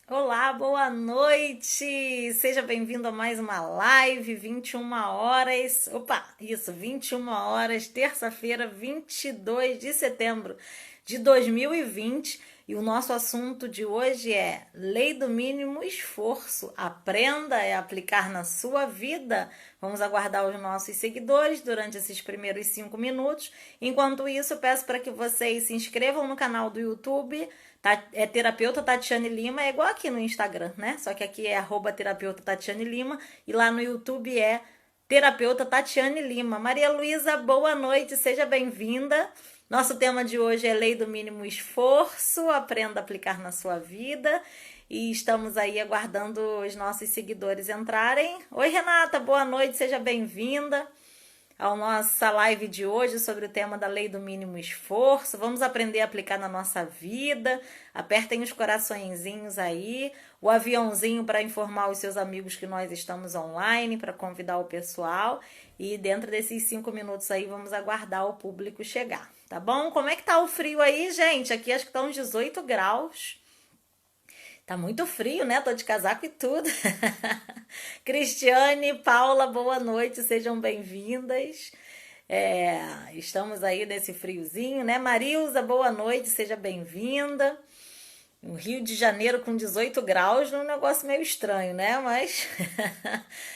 Olá, boa noite! Seja bem-vindo a mais uma live, 21 horas. Opa, isso, 21 horas, terça-feira, 22 de setembro de 2020. E o nosso assunto de hoje é Lei do Mínimo Esforço. Aprenda a aplicar na sua vida. Vamos aguardar os nossos seguidores durante esses primeiros 5 minutos. Enquanto isso, eu peço para que vocês se inscrevam no canal do YouTube. É terapeuta Tatiane Lima, é igual aqui no Instagram, né? Só que aqui é @terapeuta Tatiane Lima e lá no YouTube é terapeuta Tatiane Lima. Maria Luísa, boa noite, seja bem-vinda. Nosso tema de hoje é Lei do Mínimo Esforço, aprenda a aplicar na sua vida. E estamos aí aguardando os nossos seguidores entrarem. Oi, Renata, boa noite, seja bem-vinda à nossa live de hoje sobre o tema da Lei do Mínimo Esforço. Vamos aprender a aplicar na nossa vida. Apertem os coraçõezinhos aí, o aviãozinho para informar os seus amigos que nós estamos online, para convidar o pessoal. E dentro desses 5 minutos aí, vamos aguardar o público chegar, tá bom? Como é que tá o frio aí, gente? Aqui acho que tá uns 18 graus. Tá muito frio, né? Tô de casaco e tudo. Cristiane, Paula, boa noite, sejam bem-vindas. Estamos aí nesse friozinho, né? Marilza, boa noite, seja bem-vinda. O Rio de Janeiro com 18 graus, é um negócio meio estranho, né? Mas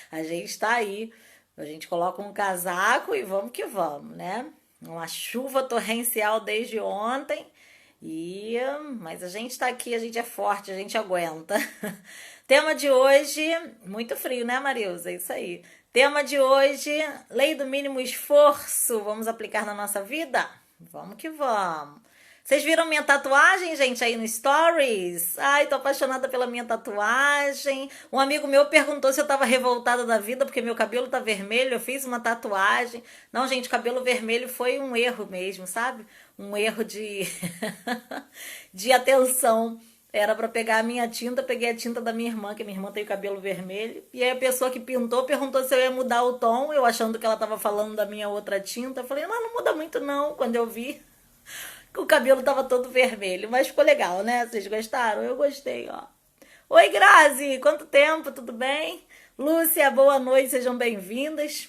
a gente tá aí. A gente coloca um casaco e vamos que vamos, né? Uma chuva torrencial desde ontem. Mas a gente tá aqui, a gente é forte, a gente aguenta. Tema de hoje, muito frio, né, Marilza? É isso aí. Tema de hoje, Lei do Mínimo Esforço. Vamos aplicar na nossa vida? Vamos que vamos. Vocês viram minha tatuagem, gente, aí no Stories? Ai, tô apaixonada pela minha tatuagem. Um amigo meu perguntou se eu tava revoltada da vida porque meu cabelo tá vermelho. Eu fiz uma tatuagem. Não, gente, cabelo vermelho foi um erro mesmo, sabe? Um erro de, de atenção. Era para pegar a minha tinta, peguei a tinta da minha irmã, que minha irmã tem o cabelo vermelho. E aí a pessoa que pintou perguntou se eu ia mudar o tom, eu achando que ela tava falando da minha outra tinta. Eu falei, não muda muito não, quando eu vi. O cabelo tava todo vermelho, mas ficou legal, né? Vocês gostaram? Eu gostei, ó. Oi, Grazi, quanto tempo, tudo bem? Lúcia, boa noite, sejam bem-vindas.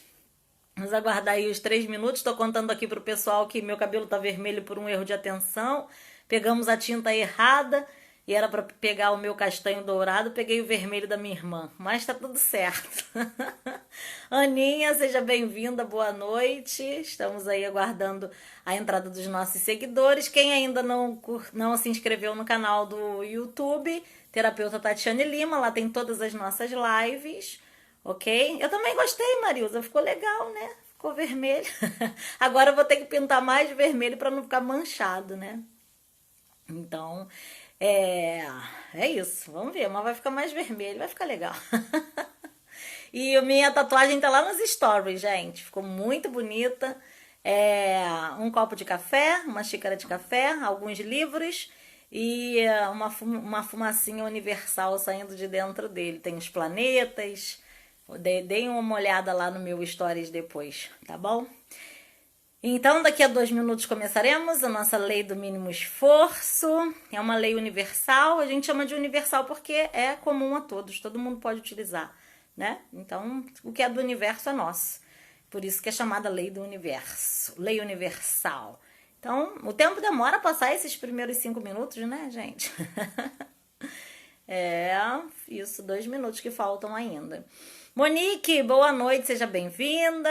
Vamos aguardar aí os 3 minutos. Estou contando aqui pro pessoal que meu cabelo tá vermelho por um erro de atenção. Pegamos a tinta errada e era para pegar o meu castanho dourado. Peguei o vermelho da minha irmã, mas tá tudo certo. Aninha, seja bem-vinda, boa noite. Estamos aí aguardando a entrada dos nossos seguidores. Quem ainda não se inscreveu no canal do YouTube, Terapeuta Tatiane Lima, lá tem todas as nossas lives. Ok? Eu também gostei, Marilza. Ficou legal, né? Ficou vermelho. Agora eu vou ter que pintar mais vermelho para não ficar manchado, né? Então, é, é isso. Vamos ver, mas vai ficar mais vermelho, vai ficar legal. E a minha tatuagem tá lá nos stories, gente. Ficou muito bonita. Um copo de café, uma xícara de café, alguns livros e uma fumacinha universal saindo de dentro dele. Tem os planetas. Deem uma olhada lá no meu stories depois, tá bom? Então, daqui a 2 minutos começaremos a nossa lei do mínimo esforço. É uma lei universal. A gente chama de universal porque é comum a todos, todo mundo pode utilizar, né? Então, o que é do universo é nosso. Por isso que é chamada lei do universo, lei universal. Então, o tempo demora a passar esses primeiros 5 minutos, né, gente? Isso, 2 minutos que faltam ainda. Monique, boa noite, seja bem-vinda.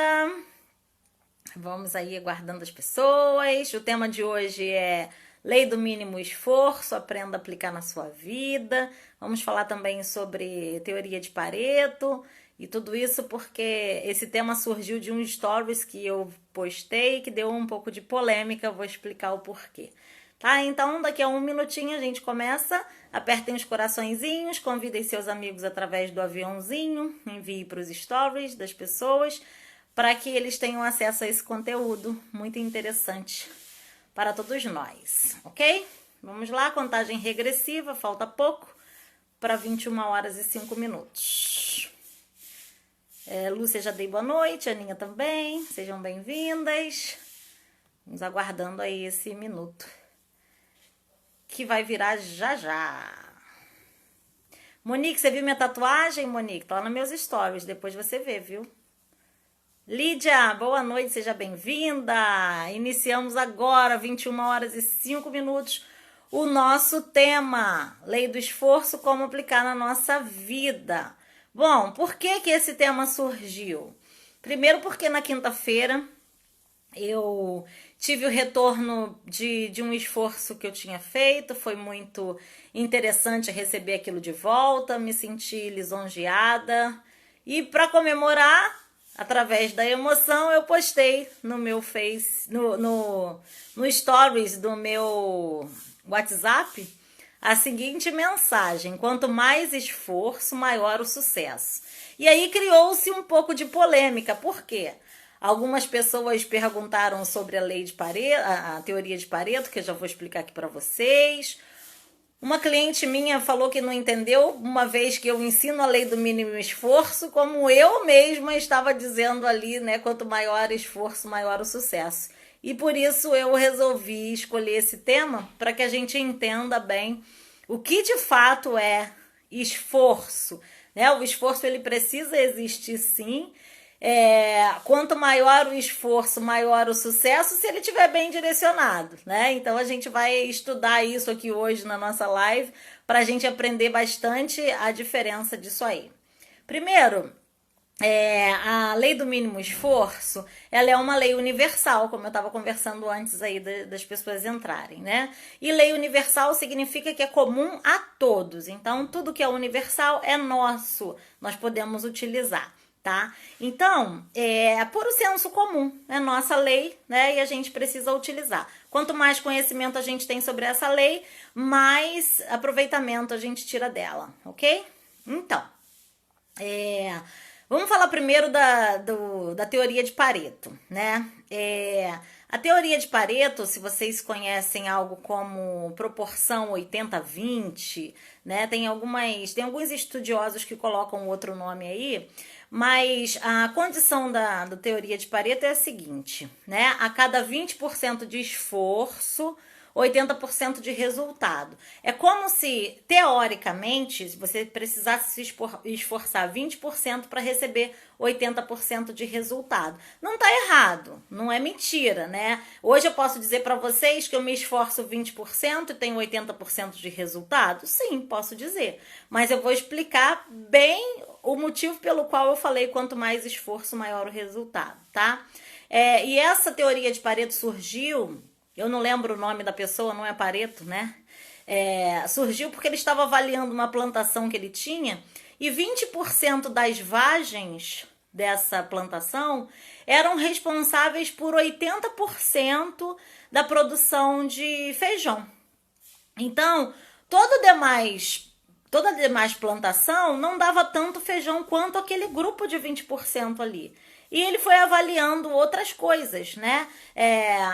Vamos aí aguardando as pessoas. O tema de hoje é Lei do Mínimo Esforço, aprenda a aplicar na sua vida. Vamos falar também sobre teoria de Pareto e tudo isso porque esse tema surgiu de um stories que eu postei que deu um pouco de polêmica, vou explicar o porquê. Tá? Então, daqui a 1 minutinho a gente começa. Apertem os coraçõezinhos, convidem seus amigos através do aviãozinho, envie para os stories das pessoas, para que eles tenham acesso a esse conteúdo muito interessante para todos nós, ok? Vamos lá, contagem regressiva, falta pouco para 21 horas e 5 minutos. Lúcia, já dei boa noite, Aninha também, sejam bem-vindas. Vamos aguardando aí esse minuto, que vai virar já já. Monique, você viu minha tatuagem, Monique? Tá lá nos meus stories, depois você vê, viu? Lídia, boa noite, seja bem-vinda. Iniciamos agora, 21 horas e 5 minutos, o nosso tema, Lei do Esforço, como aplicar na nossa vida. Bom, por que esse tema surgiu? Primeiro porque na quinta-feira eu tive o retorno de um esforço que eu tinha feito, foi muito interessante receber aquilo de volta, me senti lisonjeada. E para comemorar, através da emoção, eu postei no meu Face, no Stories do meu WhatsApp, a seguinte mensagem: quanto mais esforço, maior o sucesso. E aí criou-se um pouco de polêmica. Por quê? Algumas pessoas perguntaram sobre a lei de Pareto, a teoria de Pareto, que eu já vou explicar aqui para vocês. Uma cliente minha falou que não entendeu, uma vez que eu ensino a lei do mínimo esforço, como eu mesma estava dizendo ali, né? Quanto maior o esforço, maior o sucesso. E por isso eu resolvi escolher esse tema para que a gente entenda bem o que de fato é esforço, né? O esforço ele precisa existir sim. Quanto maior o esforço, maior o sucesso, se ele estiver bem direcionado, né? Então a gente vai estudar isso aqui hoje na nossa live para a gente aprender bastante a diferença disso aí. Primeiro, a lei do mínimo esforço, ela é uma lei universal, como eu estava conversando antes aí das pessoas entrarem, né? E lei universal significa que é comum a todos. Então, tudo que é universal é nosso, nós podemos utilizar. Tá? Então, por o senso comum, é nossa lei, né? E a gente precisa utilizar. Quanto mais conhecimento a gente tem sobre essa lei, mais aproveitamento a gente tira dela, ok? Então, vamos falar primeiro da teoria de Pareto, né? A teoria de Pareto, se vocês conhecem algo como proporção 80-20, né? Tem alguns estudiosos que colocam outro nome aí, mas a condição da teoria de Pareto é a seguinte, né? A cada 20% de esforço, 80% de resultado. É como se, teoricamente, você precisasse se esforçar 20% para receber 80% de resultado. Não está errado, não é mentira, né? Hoje eu posso dizer para vocês que eu me esforço 20% e tenho 80% de resultado? Sim, posso dizer. Mas eu vou explicar bem o motivo pelo qual eu falei quanto mais esforço, maior o resultado, tá? E essa teoria de Pareto surgiu... Eu não lembro o nome da pessoa, não é Pareto, né? Surgiu porque ele estava avaliando uma plantação que ele tinha e 20% das vagens dessa plantação eram responsáveis por 80% da produção de feijão. Então, toda a demais plantação não dava tanto feijão quanto aquele grupo de 20% ali. E ele foi avaliando outras coisas, né?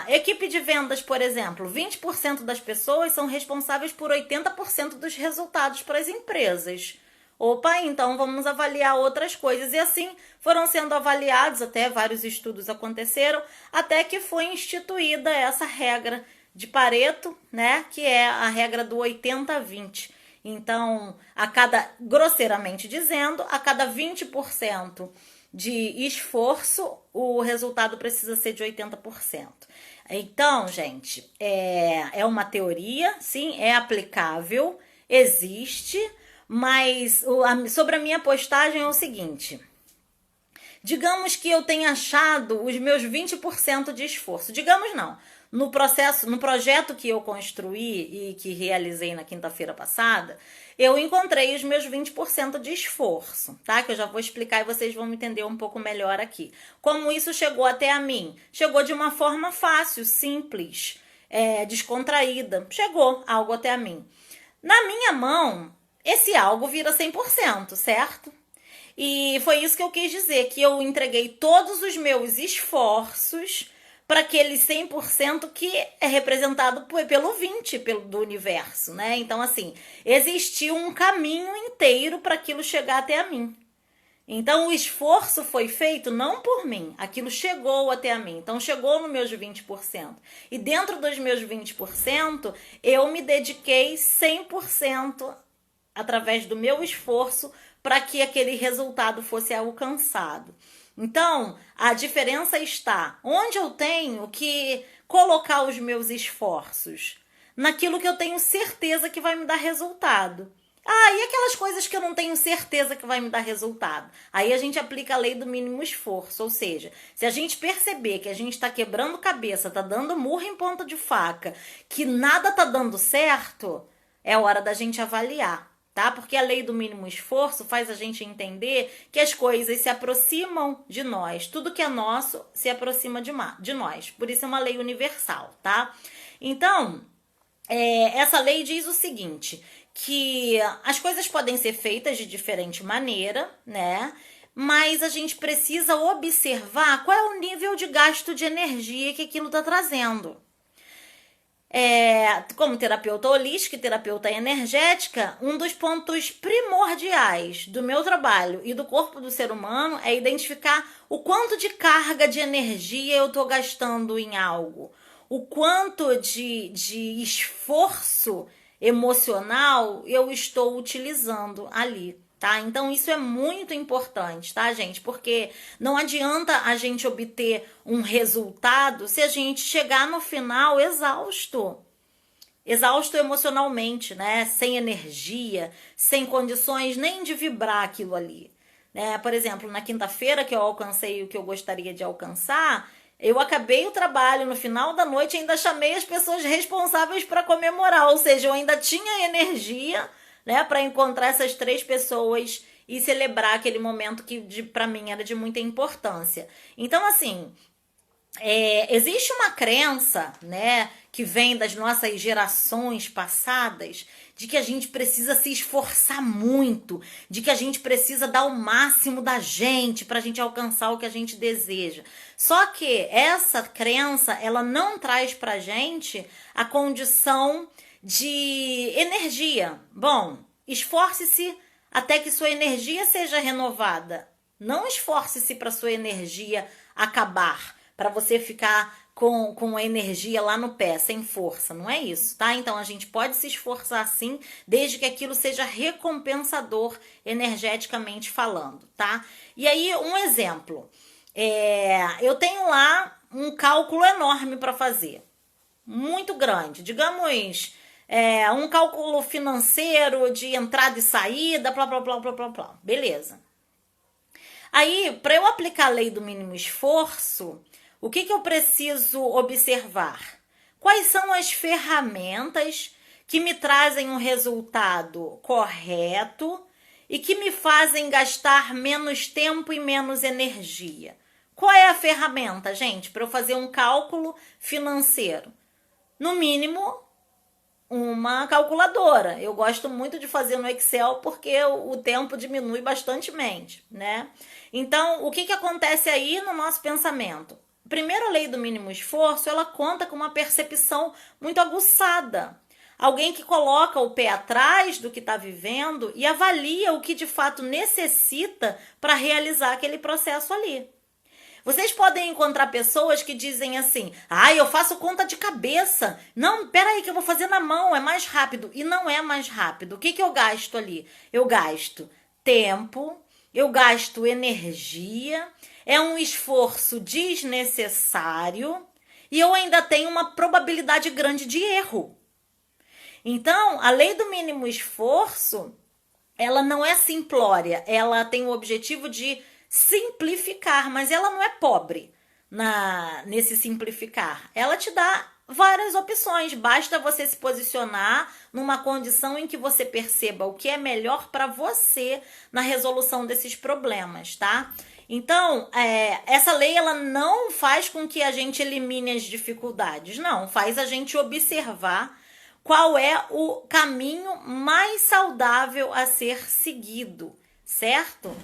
Equipe de vendas, por exemplo, 20% das pessoas são responsáveis por 80% dos resultados para as empresas. Opa, então vamos avaliar outras coisas. E assim foram sendo avaliados, até vários estudos aconteceram, até que foi instituída essa regra de Pareto, né? Que é a regra do 80-20. Então, grosseiramente dizendo, a cada 20% de esforço, o resultado precisa ser de 80%. Então, gente, é uma teoria, sim, é aplicável, existe, mas sobre a minha postagem é o seguinte: digamos que eu tenha achado os meus 20% de esforço. Digamos não. No projeto que eu construí e que realizei na quinta-feira passada, eu encontrei os meus 20% de esforço, tá? Que eu já vou explicar e vocês vão me entender um pouco melhor aqui. Como isso chegou até a mim? Chegou de uma forma fácil, simples, descontraída. Chegou algo até a mim. Na minha mão, esse algo vira 100%, certo? E foi isso que eu quis dizer, que eu entreguei todos os meus esforços para aquele 100% que é representado pelo 20% do universo, né? Então, assim, existiu um caminho inteiro para aquilo chegar até a mim. Então, o esforço foi feito não por mim, aquilo chegou até a mim. Então, chegou nos meus 20%. E dentro dos meus 20%, eu me dediquei 100% através do meu esforço para que aquele resultado fosse alcançado. Então, a diferença está onde eu tenho que colocar os meus esforços, naquilo que eu tenho certeza que vai me dar resultado. E aquelas coisas que eu não tenho certeza que vai me dar resultado? Aí a gente aplica a lei do mínimo esforço, ou seja, se a gente perceber que a gente está quebrando cabeça, está dando murro em ponta de faca, que nada está dando certo, é hora da gente avaliar, tá? Porque a lei do mínimo esforço faz a gente entender que as coisas se aproximam de nós, tudo que é nosso se aproxima de nós, por isso é uma lei universal, tá? Então, essa lei diz o seguinte, que as coisas podem ser feitas de diferente maneira, né? Mas a gente precisa observar qual é o nível de gasto de energia que aquilo está trazendo. Como terapeuta holística e terapeuta energética, um dos pontos primordiais do meu trabalho e do corpo do ser humano é identificar o quanto de carga de energia eu estou gastando em algo, o quanto de esforço emocional eu estou utilizando ali, tá? Então isso é muito importante, tá, gente? Porque não adianta a gente obter um resultado se a gente chegar no final exausto emocionalmente, né? Sem energia, sem condições nem de vibrar aquilo ali, né? Por exemplo, na quinta-feira que eu alcancei o que eu gostaria de alcançar, eu acabei o trabalho no final da noite e ainda chamei as pessoas responsáveis para comemorar, ou seja, eu ainda tinha energia, né, para encontrar essas 3 pessoas e celebrar aquele momento que para mim era de muita importância. Então, assim, existe uma crença, né, que vem das nossas gerações passadas, de que a gente precisa se esforçar muito, de que a gente precisa dar o máximo da gente para a gente alcançar o que a gente deseja. Só que essa crença, ela não traz pra gente a condição de energia. Bom, esforce-se até que sua energia seja renovada. Não esforce-se para sua energia acabar, para você ficar com a energia lá no pé, sem força. Não é isso, tá? Então a gente pode se esforçar sim, desde que aquilo seja recompensador energeticamente falando, tá? E aí, um exemplo. Eu tenho lá um cálculo enorme para fazer, muito grande, digamos, um cálculo financeiro de entrada e saída, blá, blá, blá, blá, blá, blá. Beleza. Aí, para eu aplicar a lei do mínimo esforço, o que eu preciso observar? Quais são as ferramentas que me trazem um resultado correto e que me fazem gastar menos tempo e menos energia? Qual é a ferramenta, gente, para eu fazer um cálculo financeiro? No mínimo, uma calculadora. Eu gosto muito de fazer no Excel porque o tempo diminui bastantemente, né? Então, o que acontece aí no nosso pensamento? Primeiro, a lei do mínimo esforço, ela conta com uma percepção muito aguçada. Alguém que coloca o pé atrás do que está vivendo e avalia o que de fato necessita para realizar aquele processo ali. Vocês podem encontrar pessoas que dizem assim, eu faço conta de cabeça. Não, peraí que eu vou fazer na mão, é mais rápido. E não é mais rápido. O que eu gasto ali? Eu gasto tempo, eu gasto energia, é um esforço desnecessário e eu ainda tenho uma probabilidade grande de erro. Então, a lei do mínimo esforço, ela não é simplória, ela tem o objetivo de simplificar, mas ela não é pobre nesse simplificar. Ela te dá várias opções, basta você se posicionar numa condição em que você perceba o que é melhor para você na resolução desses problemas, tá? Então, essa lei ela não faz com que a gente elimine as dificuldades, não, faz a gente observar qual é o caminho mais saudável a ser seguido, certo?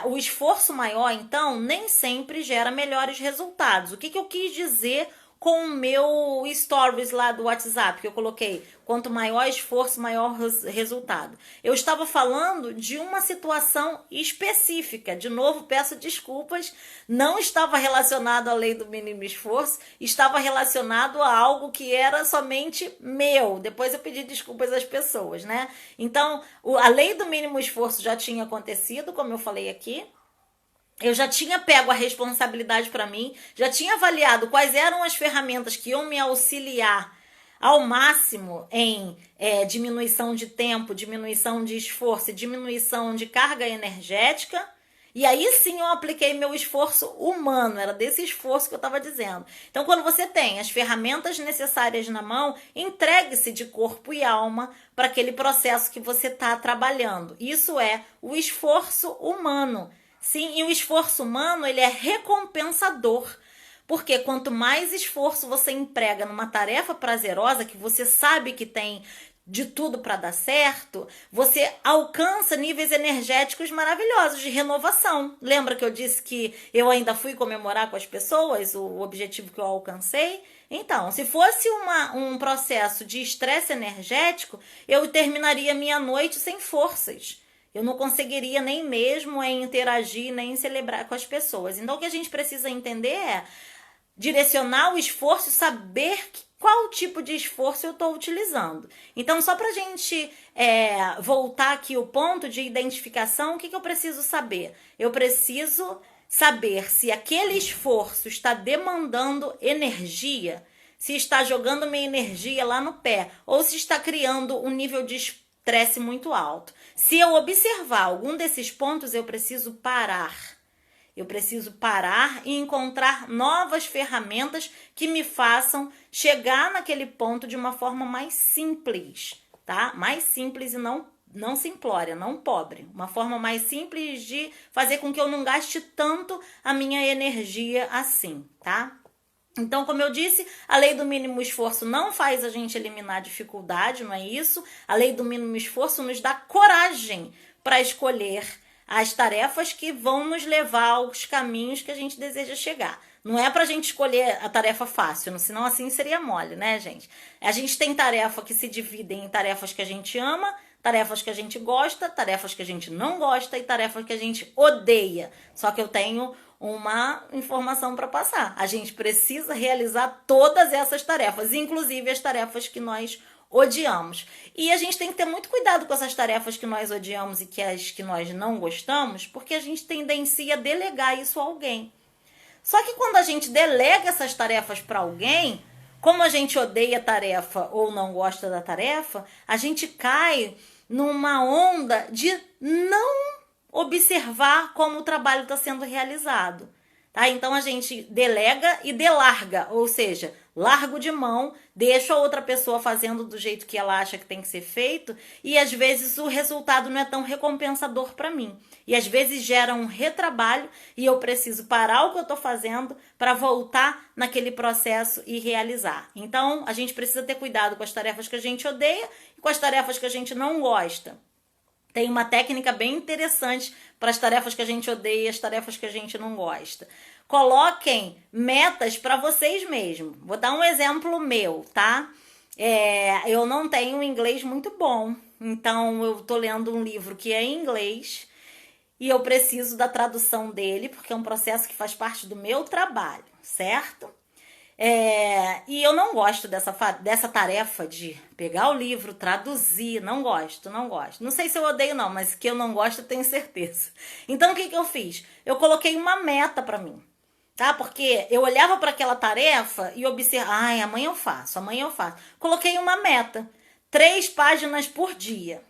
O esforço maior, então, nem sempre gera melhores resultados. O que eu quis dizer com o meu stories lá do WhatsApp, que eu coloquei, quanto maior esforço, maior resultado. Eu estava falando de uma situação específica. De novo, peço desculpas, não estava relacionado à lei do mínimo esforço, estava relacionado a algo que era somente meu. Depois eu pedi desculpas às pessoas, né? Então, a lei do mínimo esforço já tinha acontecido, como eu falei aqui. Eu já tinha pego a responsabilidade para mim, já tinha avaliado quais eram as ferramentas que iam me auxiliar ao máximo em diminuição de tempo, diminuição de esforço e diminuição de carga energética. E aí sim eu apliquei meu esforço humano, era desse esforço que eu estava dizendo. Então, quando você tem as ferramentas necessárias na mão, entregue-se de corpo e alma para aquele processo que você está trabalhando. Isso é o esforço humano. Sim, e o esforço humano, ele é recompensador. Porque quanto mais esforço você emprega numa tarefa prazerosa, que você sabe que tem de tudo para dar certo, você alcança níveis energéticos maravilhosos de renovação. Lembra que eu disse que eu ainda fui comemorar com as pessoas o objetivo que eu alcancei? Então, se fosse um processo de estresse energético, eu terminaria minha noite sem forças. Eu não conseguiria nem mesmo interagir, nem celebrar com as pessoas. Então, o que a gente precisa entender é direcionar o esforço e saber qual tipo de esforço eu estou utilizando. Então, só para a gente voltar aqui o ponto de identificação, o que eu preciso saber? Eu preciso saber se aquele esforço está demandando energia, se está jogando minha energia lá no pé, ou se está criando um nível de estresse muito alto. Se eu observar algum desses pontos, eu preciso parar. Eu preciso parar e encontrar novas ferramentas que me façam chegar naquele ponto de uma forma mais simples, tá? Mais simples e não simplória, não pobre. Uma forma mais simples de fazer com que eu não gaste tanto a minha energia assim, tá? Então, como eu disse, a lei do mínimo esforço não faz a gente eliminar dificuldade, não é isso? A lei do mínimo esforço nos dá coragem para escolher as tarefas que vão nos levar aos caminhos que a gente deseja chegar. Não é para a gente escolher a tarefa fácil, senão assim seria mole, né, gente? A gente tem tarefa que se dividem em tarefas que a gente ama, tarefas que a gente gosta, tarefas que a gente não gosta e tarefas que a gente odeia. Só que eu tenho uma informação para passar. A gente precisa realizar todas essas tarefas, inclusive as tarefas que nós odiamos. E a gente tem que ter muito cuidado com essas tarefas que nós odiamos e as que nós não gostamos, porque a gente tendencia a delegar isso a alguém. Só que quando a gente delega essas tarefas para alguém, como a gente odeia a tarefa ou não gosta da tarefa, a gente cai numa onda de não observar como o trabalho está sendo realizado. Tá? Então a gente delega e delarga, ou seja, largo de mão, deixo a outra pessoa fazendo do jeito que ela acha que tem que ser feito e às vezes o resultado não é tão recompensador para mim. E às vezes gera um retrabalho e eu preciso parar o que eu estou fazendo para voltar naquele processo e realizar. Então a gente precisa ter cuidado com as tarefas que a gente odeia e com as tarefas que a gente não gosta. Tem uma técnica bem interessante para as tarefas que a gente odeia e as tarefas que a gente não gosta. Coloquem metas para vocês mesmos. Vou dar um exemplo meu, tá? Eu não tenho inglês muito bom, então eu tô lendo um livro que é em inglês e eu preciso da tradução dele, porque é um processo que faz parte do meu trabalho, certo? E eu não gosto dessa tarefa de pegar o livro, traduzir, não gosto. Não sei se eu odeio não, mas que eu não gosto eu tenho certeza. Então o que eu fiz? Eu coloquei uma meta para mim, tá? Porque eu olhava para aquela tarefa e observava, amanhã eu faço. Coloquei uma meta, 3 páginas por dia,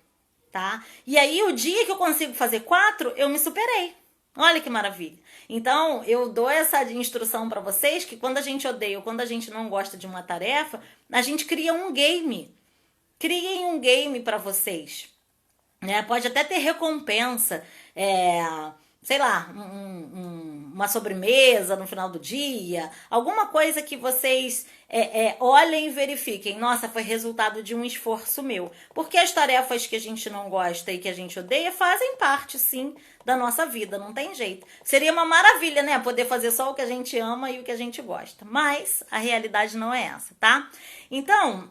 tá? E aí o dia que eu consigo fazer 4, eu me superei. Olha que maravilha. Então, eu dou essa instrução para vocês que quando a gente odeia ou quando a gente não gosta de uma tarefa, a gente cria um game. Criem um game para vocês. Né? Pode até ter recompensa sei lá, uma sobremesa no final do dia, alguma coisa que vocês olhem e verifiquem. Nossa, foi resultado de um esforço meu. Porque as tarefas que a gente não gosta e que a gente odeia fazem parte, sim, da nossa vida, não tem jeito. Seria uma maravilha, né? Poder fazer só o que a gente ama e o que a gente gosta. Mas a realidade não é essa, tá? Então,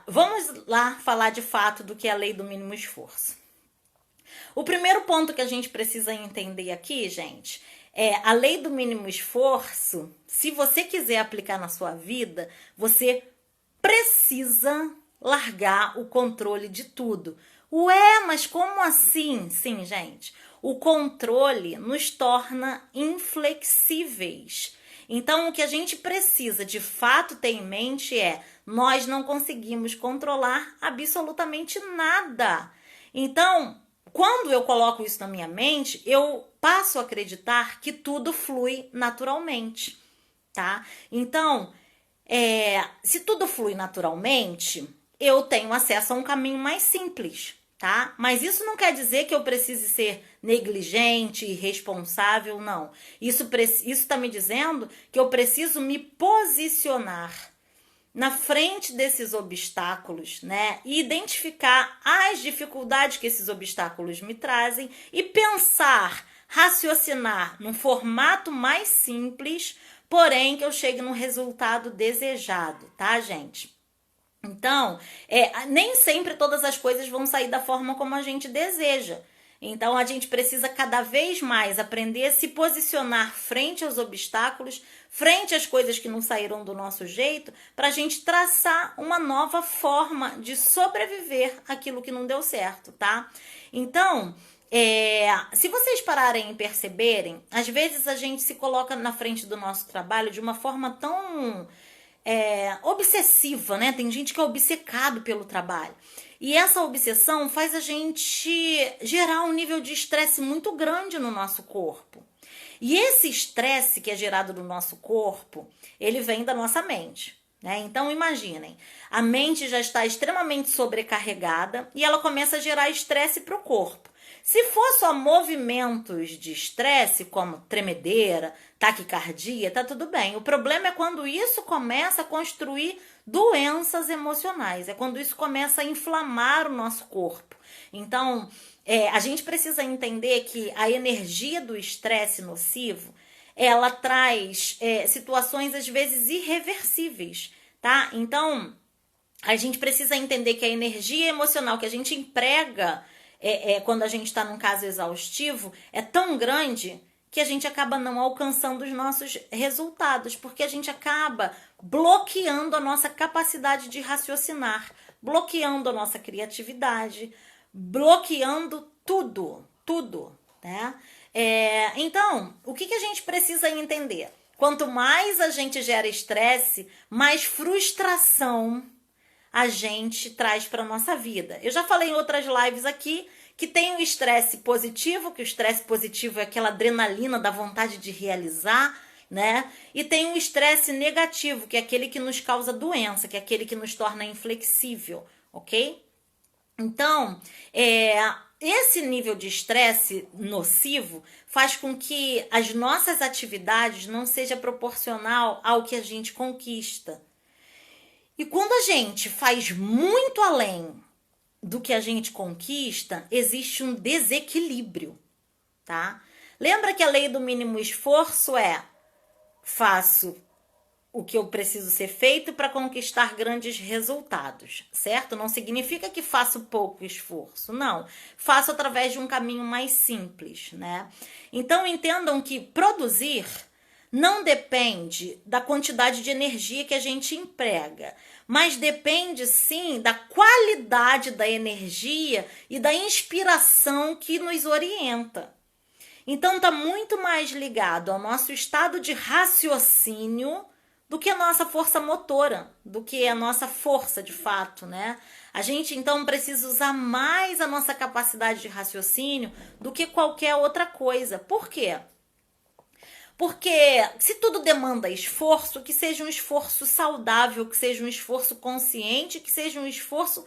vamos lá falar de fato do que é a lei do mínimo esforço. O primeiro ponto que a gente precisa entender aqui, gente, é a lei do mínimo esforço. Se você quiser aplicar na sua vida, você precisa largar o controle de tudo. Ué, mas como assim? Sim, gente. O controle nos torna inflexíveis. Então, o que a gente precisa de fato ter em mente é: nós não conseguimos controlar absolutamente nada. Então, quando eu coloco isso na minha mente, eu passo a acreditar que tudo flui naturalmente, tá? Então, se tudo flui naturalmente, eu tenho acesso a um caminho mais simples, tá? Mas isso não quer dizer que eu precise ser negligente, irresponsável, não. Isso está me dizendo que eu preciso me posicionar na frente desses obstáculos, né? E identificar as dificuldades que esses obstáculos me trazem e pensar, raciocinar num formato mais simples, porém que eu chegue no resultado desejado, tá, gente? Então, nem sempre todas as coisas vão sair da forma como a gente deseja. Então, a gente precisa cada vez mais aprender a se posicionar frente aos obstáculos, frente às coisas que não saíram do nosso jeito, para a gente traçar uma nova forma de sobreviver àquilo que não deu certo, tá? Então, se vocês pararem e perceberem, às vezes a gente se coloca na frente do nosso trabalho de uma forma tão obsessiva, né? Tem gente que é obcecado pelo trabalho. E essa obsessão faz a gente gerar um nível de estresse muito grande no nosso corpo. E esse estresse que é gerado no nosso corpo, ele vem da nossa mente, né? Então imaginem, a mente já está extremamente sobrecarregada e ela começa a gerar estresse para o corpo. Se for só movimentos de estresse, como tremedeira, taquicardia, tá tudo bem. O problema é quando isso começa a construir doenças emocionais, é quando isso começa a inflamar o nosso corpo. Então, a gente precisa entender que a energia do estresse nocivo, ela traz situações às vezes irreversíveis, tá? Então, a gente precisa entender que a energia emocional que a gente emprega quando a gente está num caso exaustivo é tão grande que a gente acaba não alcançando os nossos resultados, porque a gente acaba bloqueando a nossa capacidade de raciocinar, bloqueando a nossa criatividade, bloqueando tudo, né? Então, o que a gente precisa entender? Quanto mais a gente gera estresse, mais frustração a gente traz para nossa vida. Eu já falei em outras lives aqui que tem o estresse positivo, que o estresse positivo é aquela adrenalina da vontade de realizar, né? E tem o estresse negativo, que é aquele que nos causa doença, que é aquele que nos torna inflexível, ok? Então, esse nível de estresse nocivo faz com que as nossas atividades não seja proporcional ao que a gente conquista. E quando a gente faz muito além do que a gente conquista, existe um desequilíbrio, tá? Lembra que a lei do mínimo esforço faço o que eu preciso ser feito para conquistar grandes resultados, certo? Não significa que faço pouco esforço, não. Faço através de um caminho mais simples, né? Então entendam que produzir não depende da quantidade de energia que a gente emprega, mas depende sim da qualidade da energia e da inspiração que nos orienta. Então está muito mais ligado ao nosso estado de raciocínio do que a nossa força motora, do que a nossa força de fato, né? A gente então precisa usar mais a nossa capacidade de raciocínio do que qualquer outra coisa. Por quê? Porque se tudo demanda esforço, que seja um esforço saudável, que seja um esforço consciente, que seja um esforço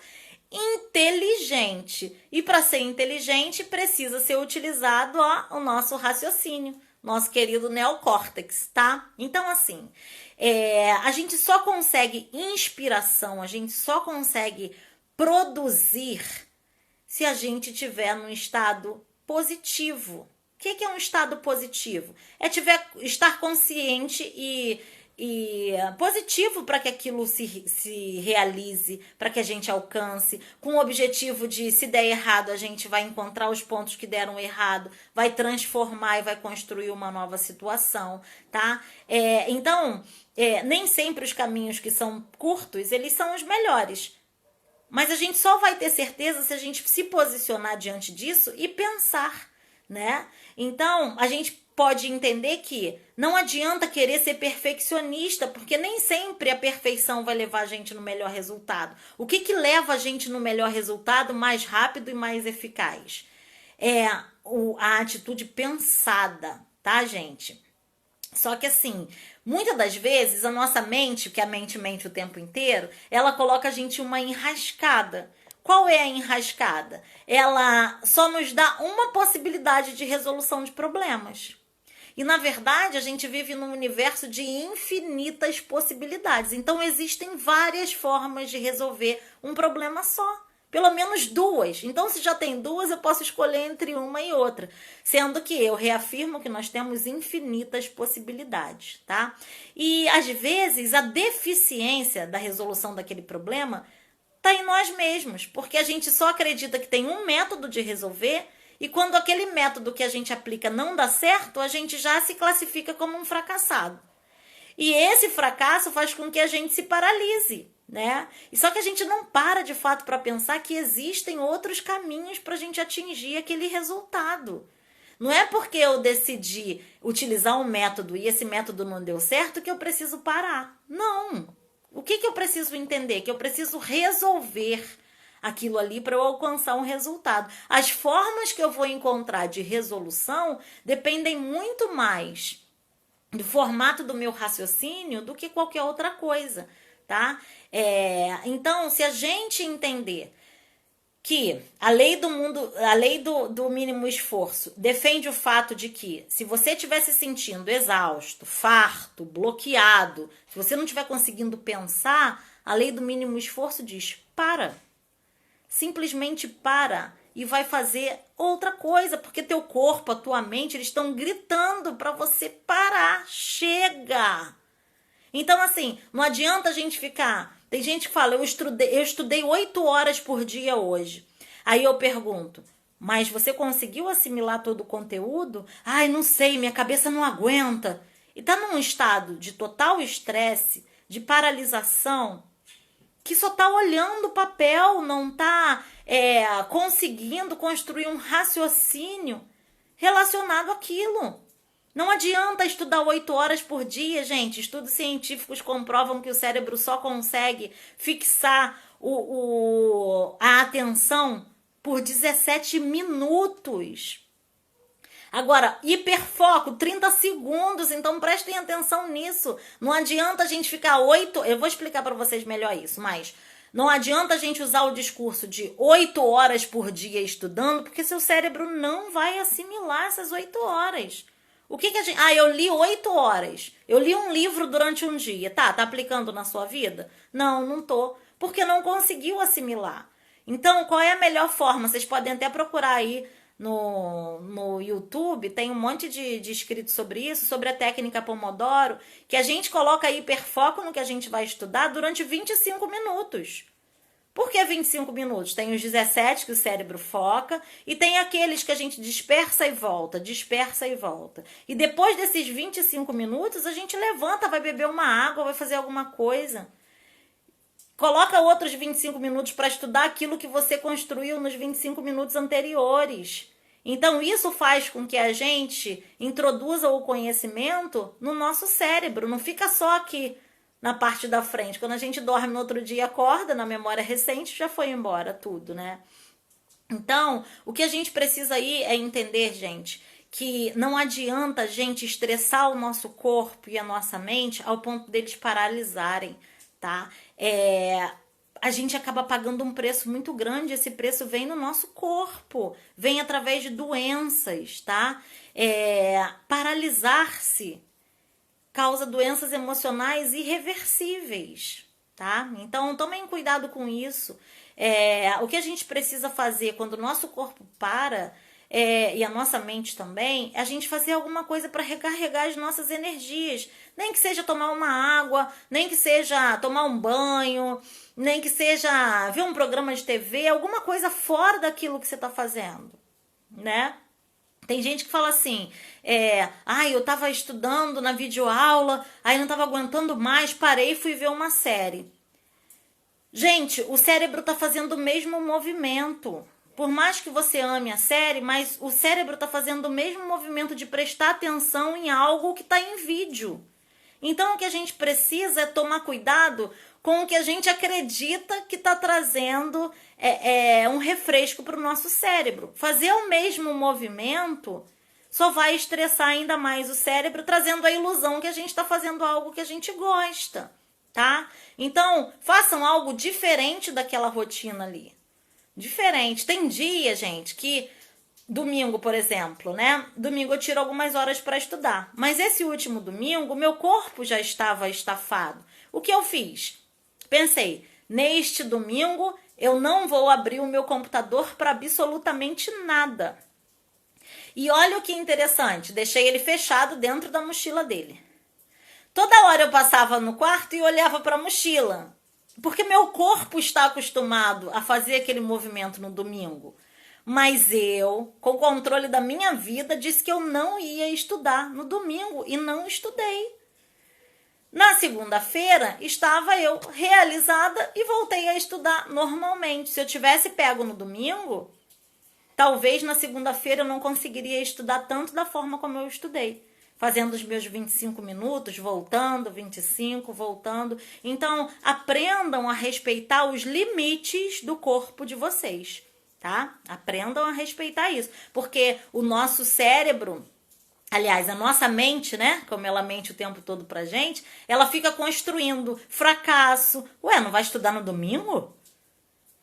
inteligente. E para ser inteligente, precisa ser utilizado o nosso raciocínio, nosso querido neocórtex, tá? Então, assim, a gente só consegue inspiração, a gente só consegue produzir se a gente tiver num estado positivo. O que é um estado positivo? É estar consciente e positivo para que aquilo se realize, para que a gente alcance, com o objetivo de, se der errado, a gente vai encontrar os pontos que deram errado, vai transformar e vai construir uma nova situação, tá? Então, nem sempre os caminhos que são curtos, eles são os melhores. Mas a gente só vai ter certeza se a gente se posicionar diante disso e pensar, né? Então, a gente pode entender que não adianta querer ser perfeccionista, porque nem sempre a perfeição vai levar a gente no melhor resultado. O que leva a gente no melhor resultado mais rápido e mais eficaz? É a atitude pensada, tá, gente? Só que assim, muitas das vezes a nossa mente, que a mente mente o tempo inteiro, ela coloca a gente em uma enrascada. Qual é a enrascada? Ela só nos dá uma possibilidade de resolução de problemas. E na verdade a gente vive num universo de infinitas possibilidades. Então existem várias formas de resolver um problema só. Pelo menos duas. Então, se já tem duas, eu posso escolher entre uma e outra. Sendo que eu reafirmo que nós temos infinitas possibilidades, tá? E, às vezes, a deficiência da resolução daquele problema está em nós mesmos. Porque a gente só acredita que tem um método de resolver e quando aquele método que a gente aplica não dá certo, a gente já se classifica como um fracassado. E esse fracasso faz com que a gente se paralise, né? E só que a gente não para de fato para pensar que existem outros caminhos para a gente atingir aquele resultado. Não é porque eu decidi utilizar um método e esse método não deu certo que eu preciso parar. Não. O que eu preciso entender? Que eu preciso resolver aquilo ali para eu alcançar um resultado. As formas que eu vou encontrar de resolução dependem muito mais do formato do meu raciocínio do que qualquer outra coisa, tá? Então, se a gente entender que a lei do mínimo esforço defende o fato de que se você estiver se sentindo exausto, farto, bloqueado, se você não estiver conseguindo pensar, a lei do mínimo esforço diz: para. Simplesmente para e vai fazer outra coisa, porque teu corpo, a tua mente, eles estão gritando para você parar. Chega! Então, assim, não adianta a gente ficar... Tem gente que fala, eu estudei 8 horas por dia hoje. Aí eu pergunto, mas você conseguiu assimilar todo o conteúdo? Ai, não sei, minha cabeça não aguenta. E tá num estado de total estresse, de paralisação, que só tá olhando o papel, não tá conseguindo construir um raciocínio relacionado àquilo. Não adianta estudar 8 horas por dia, gente. Estudos científicos comprovam que o cérebro só consegue fixar a atenção por 17 minutos. Agora, hiperfoco, 30 segundos, então prestem atenção nisso. Não adianta a gente ficar 8... Eu vou explicar para vocês melhor isso, mas não adianta a gente usar o discurso de 8 horas por dia estudando, porque seu cérebro não vai assimilar essas 8 horas. O que a gente... eu li 8 horas. Eu li um livro durante um dia. Tá aplicando na sua vida? Não tô. Porque não conseguiu assimilar. Então, qual é a melhor forma? Vocês podem até procurar aí no YouTube, tem um monte de escrito sobre isso, sobre a técnica Pomodoro, que a gente coloca hiperfoco no que a gente vai estudar durante 25 minutos. Por que 25 minutos? Tem os 17 que o cérebro foca e tem aqueles que a gente dispersa e volta, dispersa e volta. E depois desses 25 minutos, a gente levanta, vai beber uma água, vai fazer alguma coisa. Coloca outros 25 minutos para estudar aquilo que você construiu nos 25 minutos anteriores. Então, isso faz com que a gente introduza o conhecimento no nosso cérebro. Não fica só aqui na parte da frente. Quando a gente dorme no outro dia, acorda, na memória recente, já foi embora tudo, né? Então, o que a gente precisa aí é entender, gente, que não adianta a gente estressar o nosso corpo e a nossa mente ao ponto deles paralisarem, tá? a gente acaba pagando um preço muito grande. Esse preço vem no nosso corpo, vem através de doenças, tá? Paralisar-se causa doenças emocionais irreversíveis, tá? Então, tomem cuidado com isso. O que a gente precisa fazer quando o nosso corpo para, e a nossa mente também, é a gente fazer alguma coisa para recarregar as nossas energias. Nem que seja tomar uma água, nem que seja tomar um banho, nem que seja ver um programa de TV, alguma coisa fora daquilo que você está fazendo, né? Tem gente que fala assim, eu tava estudando na videoaula, aí não tava aguentando mais, parei e fui ver uma série. Gente, o cérebro tá fazendo o mesmo movimento. Por mais que você ame a série, mas o cérebro tá fazendo o mesmo movimento de prestar atenção em algo que tá em vídeo. Então, o que a gente precisa é tomar cuidado com o que a gente acredita que está trazendo um refresco para o nosso cérebro. Fazer o mesmo movimento só vai estressar ainda mais o cérebro, trazendo a ilusão que a gente está fazendo algo que a gente gosta, tá? Então, façam algo diferente daquela rotina ali. Diferente. Tem dia, gente, que... Domingo, por exemplo, né? Domingo eu tiro algumas horas para estudar. Mas esse último domingo, meu corpo já estava estafado. O que eu fiz? Pensei, neste domingo eu não vou abrir o meu computador para absolutamente nada. E olha o que interessante, deixei ele fechado dentro da mochila dele. Toda hora eu passava no quarto e olhava para a mochila. Porque meu corpo está acostumado a fazer aquele movimento no domingo. Mas eu, com o controle da minha vida, disse que eu não ia estudar no domingo e não estudei. Na segunda-feira, estava eu realizada e voltei a estudar normalmente. Se eu tivesse pego no domingo, talvez na segunda-feira eu não conseguiria estudar tanto da forma como eu estudei. Fazendo os meus 25 minutos, voltando, 25, voltando. Então, aprendam a respeitar os limites do corpo de vocês. Tá? Aprendam a respeitar isso, porque o nosso cérebro, aliás, a nossa mente, né, como ela mente o tempo todo pra gente, ela fica construindo fracasso. Ué, não vai estudar no domingo?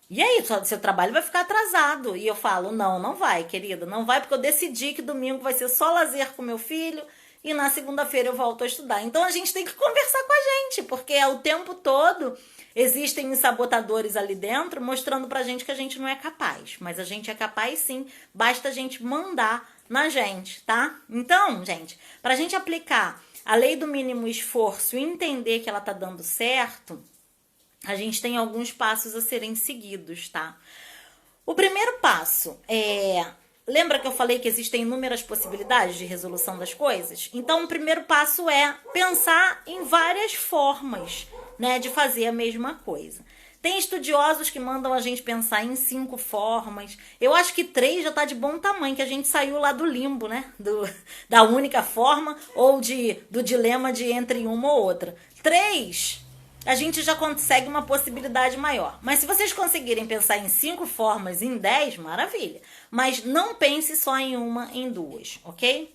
E aí, seu trabalho vai ficar atrasado. E eu falo, não vai, querida, não vai, porque eu decidi que domingo vai ser só lazer com meu filho e na segunda-feira eu volto a estudar. Então a gente tem que conversar com a gente, porque o tempo todo existem os sabotadores ali dentro mostrando pra gente que a gente não é capaz. Mas a gente é capaz sim, basta a gente mandar na gente, tá? Então, gente, pra gente aplicar a lei do mínimo esforço e entender que ela tá dando certo, a gente tem alguns passos a serem seguidos, tá? O primeiro passo lembra que eu falei que existem inúmeras possibilidades de resolução das coisas? Então, o primeiro passo é pensar em várias formas, né, de fazer a mesma coisa. Tem estudiosos que mandam a gente pensar em 5 formas. Eu acho que 3 já tá de bom tamanho, que a gente saiu lá do limbo, né? Da única forma ou do dilema de entre uma ou outra. 3, a gente já consegue uma possibilidade maior. Mas se vocês conseguirem pensar em 5 formas, em 10, maravilha. Mas não pense só em uma, em 2, ok?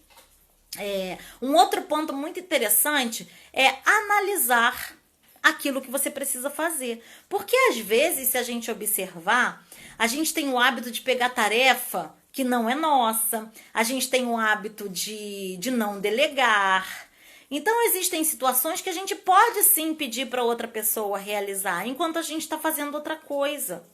Um outro ponto muito interessante é analisar aquilo que você precisa fazer. Porque às vezes, se a gente observar, a gente tem o hábito de pegar tarefa que não é nossa, a gente tem o hábito de não delegar. Então, existem situações que a gente pode sim pedir para outra pessoa realizar, enquanto a gente está fazendo outra coisa.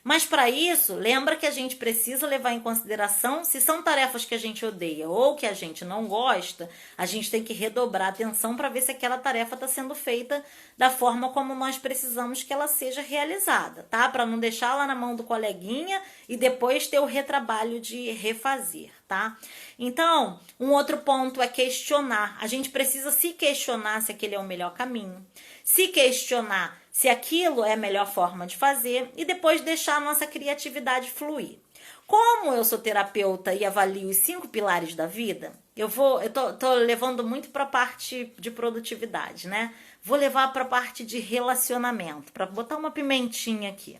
Mas para isso, lembra que a gente precisa levar em consideração se são tarefas que a gente odeia ou que a gente não gosta, a gente tem que redobrar a atenção para ver se aquela tarefa está sendo feita da forma como nós precisamos que ela seja realizada, tá? Para não deixar lá na mão do coleguinha e depois ter o retrabalho de refazer, tá? Então, um outro ponto é questionar. A gente precisa se questionar se aquele é o melhor caminho, se questionar se aquilo é a melhor forma de fazer e depois deixar a nossa criatividade fluir. Como eu sou terapeuta e avalio os 5 pilares da vida, eu tô levando muito para a parte de produtividade, né? Vou levar para a parte de relacionamento, para botar uma pimentinha aqui.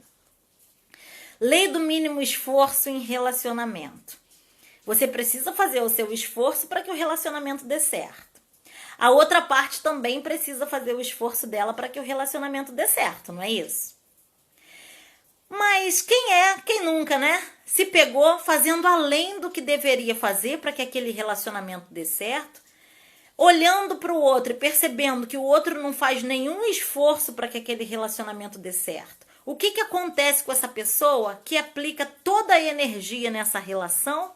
Lei do mínimo esforço em relacionamento. Você precisa fazer o seu esforço para que o relacionamento dê certo. A outra parte também precisa fazer o esforço dela para que o relacionamento dê certo, não é isso? Mas quem nunca, né? Se pegou fazendo além do que deveria fazer para que aquele relacionamento dê certo, olhando para o outro e percebendo que o outro não faz nenhum esforço para que aquele relacionamento dê certo. O que acontece com essa pessoa que aplica toda a energia nessa relação?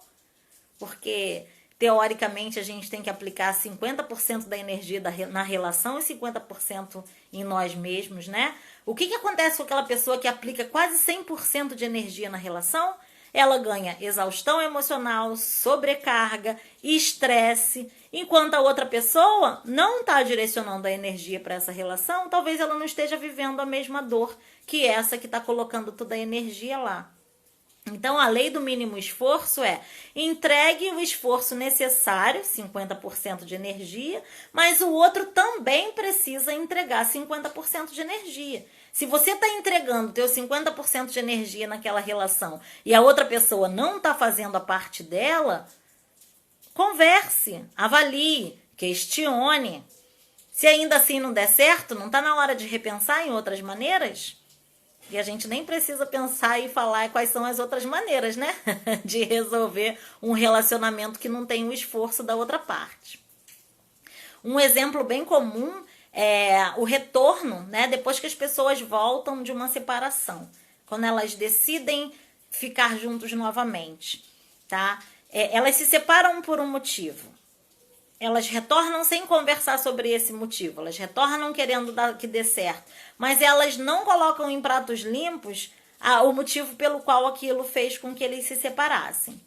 Porque, teoricamente, a gente tem que aplicar 50% da energia na relação e 50% em nós mesmos, né? O que acontece com aquela pessoa que aplica quase 100% de energia na relação? Ela ganha exaustão emocional, sobrecarga, estresse, enquanto a outra pessoa não está direcionando a energia para essa relação, talvez ela não esteja vivendo a mesma dor que essa que está colocando toda a energia lá. Então, a lei do mínimo esforço é: entregue o esforço necessário, 50% de energia, mas o outro também precisa entregar 50% de energia. Se você está entregando teu 50% de energia naquela relação e a outra pessoa não está fazendo a parte dela, converse, avalie, questione. Se ainda assim não der certo, não está na hora de repensar em outras maneiras? E a gente nem precisa pensar e falar quais são as outras maneiras, né? De resolver um relacionamento que não tem o esforço da outra parte. Um exemplo bem comum é o retorno, né? Depois que as pessoas voltam de uma separação. Quando elas decidem ficar juntos novamente, tá? Elas se separam por um motivo. Elas retornam sem conversar sobre esse motivo. Elas retornam querendo que dê certo. Mas elas não colocam em pratos limpos o motivo pelo qual aquilo fez com que eles se separassem.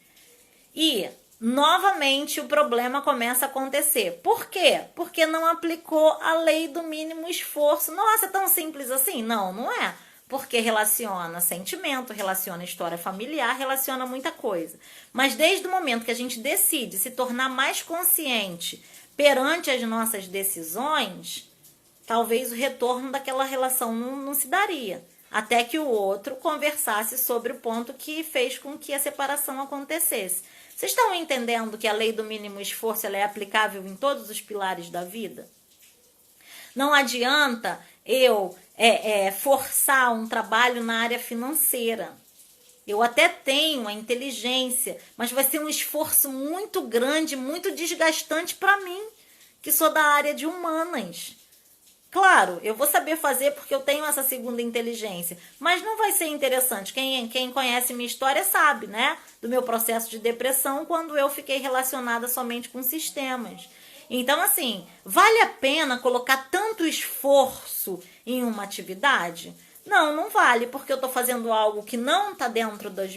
E, novamente, o problema começa a acontecer. Por quê? Porque não aplicou a lei do mínimo esforço. Nossa, é tão simples assim? Não, não é. Porque relaciona sentimento, relaciona história familiar, relaciona muita coisa. Mas desde o momento que a gente decide se tornar mais consciente perante as nossas decisões, talvez o retorno daquela relação não se daria. Até que o outro conversasse sobre o ponto que fez com que a separação acontecesse. Vocês estão entendendo que a lei do mínimo esforço ela é aplicável em todos os pilares da vida? Não adianta eu forçar um trabalho na área financeira. Eu até tenho a inteligência, mas vai ser um esforço muito grande, muito desgastante para mim, que sou da área de humanas. Claro, eu vou saber fazer porque eu tenho essa segunda inteligência, mas não vai ser interessante. Quem conhece minha história sabe, né? Do meu processo de depressão, quando eu fiquei relacionada somente com sistemas. Então, assim, vale a pena colocar tanto esforço em uma atividade? Não, não vale, porque eu estou fazendo algo que não está dentro das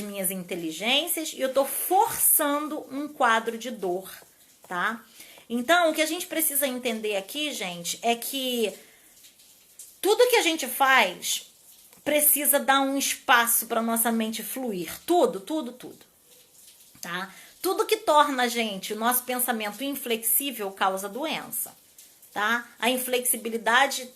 minhas inteligências e eu estou forçando um quadro de dor, tá? Então, o que a gente precisa entender aqui, gente, é que tudo que a gente faz precisa dar um espaço para nossa mente fluir. Tudo, tá? Tudo que torna o nosso pensamento inflexível causa doença, tá? A inflexibilidade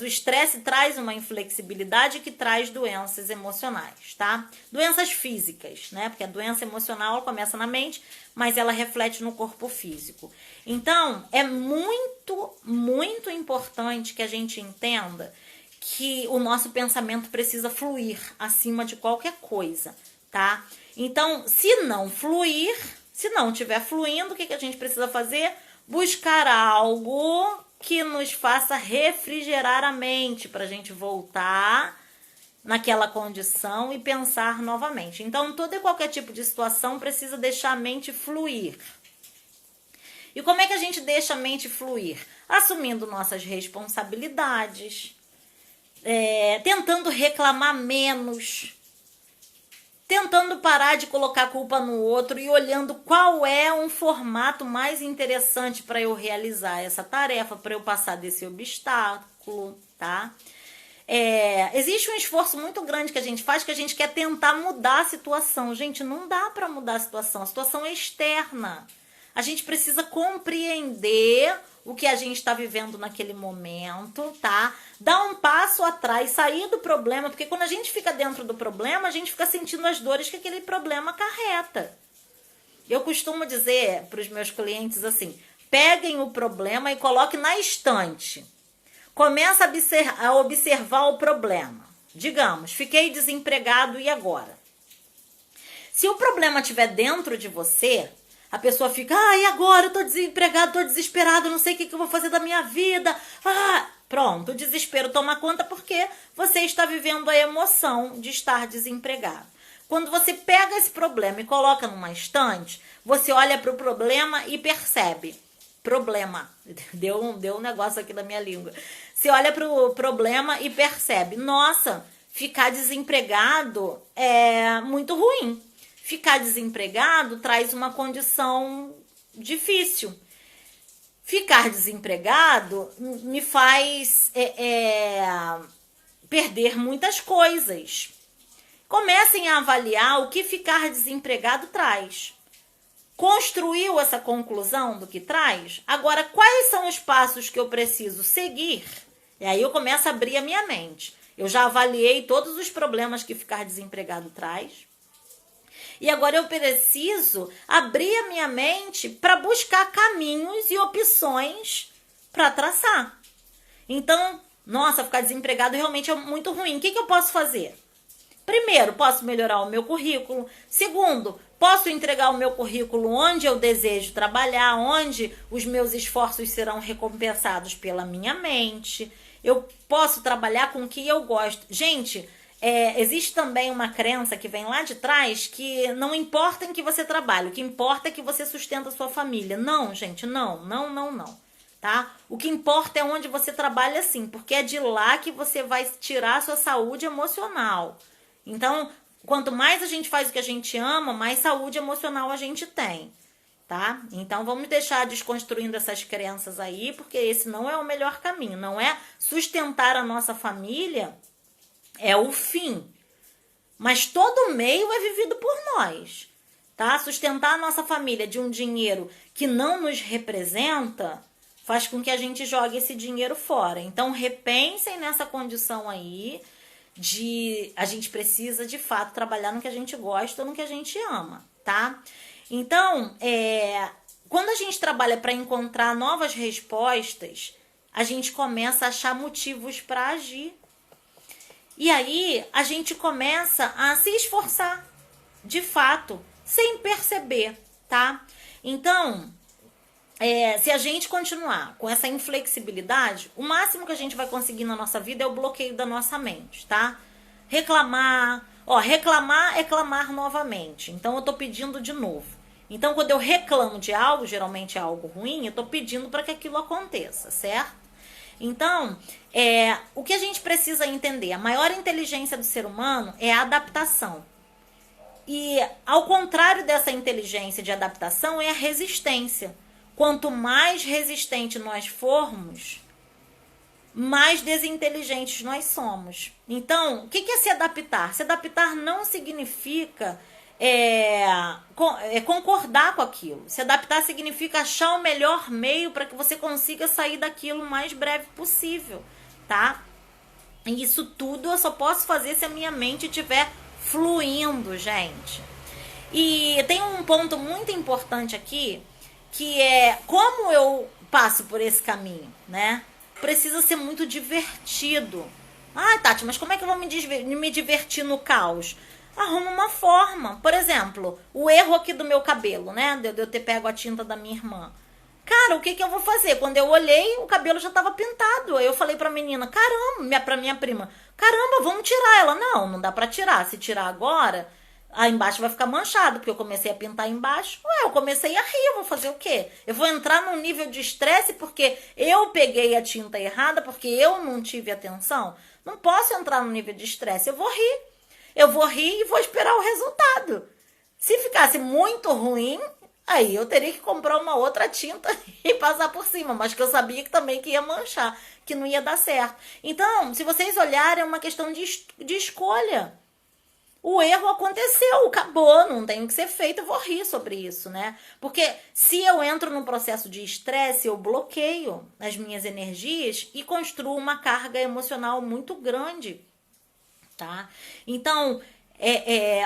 o estresse traz uma inflexibilidade que traz doenças emocionais, tá? Doenças físicas, né? Porque a doença emocional começa na mente, mas ela reflete no corpo físico. Então, é muito, muito importante que a gente entenda que o nosso pensamento precisa fluir acima de qualquer coisa, tá? Então, se não fluir, se não estiver fluindo, o que a gente precisa fazer? Buscar algo que nos faça refrigerar a mente para a gente voltar naquela condição e pensar novamente. Então, todo e qualquer tipo de situação precisa deixar a mente fluir. E como é que a gente deixa a mente fluir? Assumindo nossas responsabilidades, tentando reclamar menos, tentando parar de colocar a culpa no outro e olhando qual é um formato mais interessante para eu realizar essa tarefa, para eu passar desse obstáculo, tá? Existe um esforço muito grande que a gente faz, que a gente quer tentar mudar a situação. Gente, não dá para mudar a situação é externa. A gente precisa compreender o que a gente está vivendo naquele momento, tá? Dar um passo atrás, sair do problema, porque quando a gente fica dentro do problema, a gente fica sentindo as dores que aquele problema acarreta. Eu costumo dizer para os meus clientes assim: peguem o problema e coloquem na estante. Começa a observar o problema. Digamos, fiquei desempregado e agora? Se o problema estiver dentro de você, a pessoa fica, e agora? Eu tô desempregado, tô desesperado, não sei o que eu vou fazer da minha vida. Pronto, o desespero toma conta porque você está vivendo a emoção de estar desempregado. Quando você pega esse problema e coloca numa estante, você olha para o problema e percebe. Problema. Deu um negócio aqui na minha língua. Você olha para o problema e percebe. Nossa, ficar desempregado é muito ruim. Ficar desempregado traz uma condição difícil. Ficar desempregado me faz perder muitas coisas. Comecem a avaliar o que ficar desempregado traz. Construiu essa conclusão do que traz? Agora, quais são os passos que eu preciso seguir? E aí eu começo a abrir a minha mente. Eu já avaliei todos os problemas que ficar desempregado traz. E agora eu preciso abrir a minha mente para buscar caminhos e opções para traçar. Então, nossa, ficar desempregado realmente é muito ruim. O que eu posso fazer? Primeiro, posso melhorar o meu currículo. Segundo, posso entregar o meu currículo onde eu desejo trabalhar, onde os meus esforços serão recompensados pela minha mente. Eu posso trabalhar com o que eu gosto. Gente, existe também uma crença que vem lá de trás que não importa em que você trabalhe, o que importa é que você sustenta a sua família. Não, gente, não. Tá? O que importa é onde você trabalha, sim, porque é de lá que você vai tirar a sua saúde emocional. Então, quanto mais a gente faz o que a gente ama, mais saúde emocional a gente tem, tá? Então, vamos deixar desconstruindo essas crenças aí, porque esse não é o melhor caminho. Não é sustentar a nossa família, é o fim. Mas todo meio é vivido por nós, tá? Sustentar a nossa família de um dinheiro que não nos representa faz com que a gente jogue esse dinheiro fora. Então, repensem nessa condição aí, a gente precisa de fato trabalhar no que a gente gosta ou no que a gente ama, tá? Então, quando a gente trabalha para encontrar novas respostas, a gente começa a achar motivos para agir. E aí a gente começa a se esforçar, de fato, sem perceber, tá? Então, se a gente continuar com essa inflexibilidade, o máximo que a gente vai conseguir na nossa vida é o bloqueio da nossa mente, tá? Reclamar é clamar novamente. Então, eu tô pedindo de novo. Então, quando eu reclamo de algo, geralmente é algo ruim, eu tô pedindo para que aquilo aconteça, certo? Então, o que a gente precisa entender? A maior inteligência do ser humano é a adaptação. E, ao contrário dessa inteligência de adaptação, é a resistência. Quanto mais resistente nós formos, mais desinteligentes nós somos. Então, o que é se adaptar? Se adaptar não significa concordar com aquilo. Se adaptar significa achar o melhor meio para que você consiga sair daquilo o mais breve possível, tá? E isso tudo eu só posso fazer se a minha mente estiver fluindo, gente. E tem um ponto muito importante aqui, que é como eu passo por esse caminho, né? Precisa ser muito divertido. Tati, mas como é que eu vou me divertir no caos? Arruma uma forma. Por exemplo, o erro aqui do meu cabelo, né? De eu ter pego a tinta da minha irmã. Cara, o que eu vou fazer? Quando eu olhei, o cabelo já estava pintado. Aí eu falei pra menina, pra minha prima, caramba, vamos tirar ela. Não dá pra tirar. Se tirar agora, aí embaixo vai ficar manchado, porque eu comecei a pintar embaixo. Eu comecei a rir, eu vou fazer o quê? Eu vou entrar num nível de estresse porque eu peguei a tinta errada, porque eu não tive atenção? Não posso entrar num nível de estresse, eu vou rir. Eu vou rir e vou esperar o resultado. Se ficasse muito ruim, aí eu teria que comprar uma outra tinta e passar por cima, mas que eu sabia que também que ia manchar, que não ia dar certo. Então, se vocês olharem, é uma questão de escolha. O erro aconteceu, acabou, não tem o que ser feito, eu vou rir sobre isso, né? Porque se eu entro num processo de estresse, eu bloqueio as minhas energias e construo uma carga emocional muito grande, tá? Então,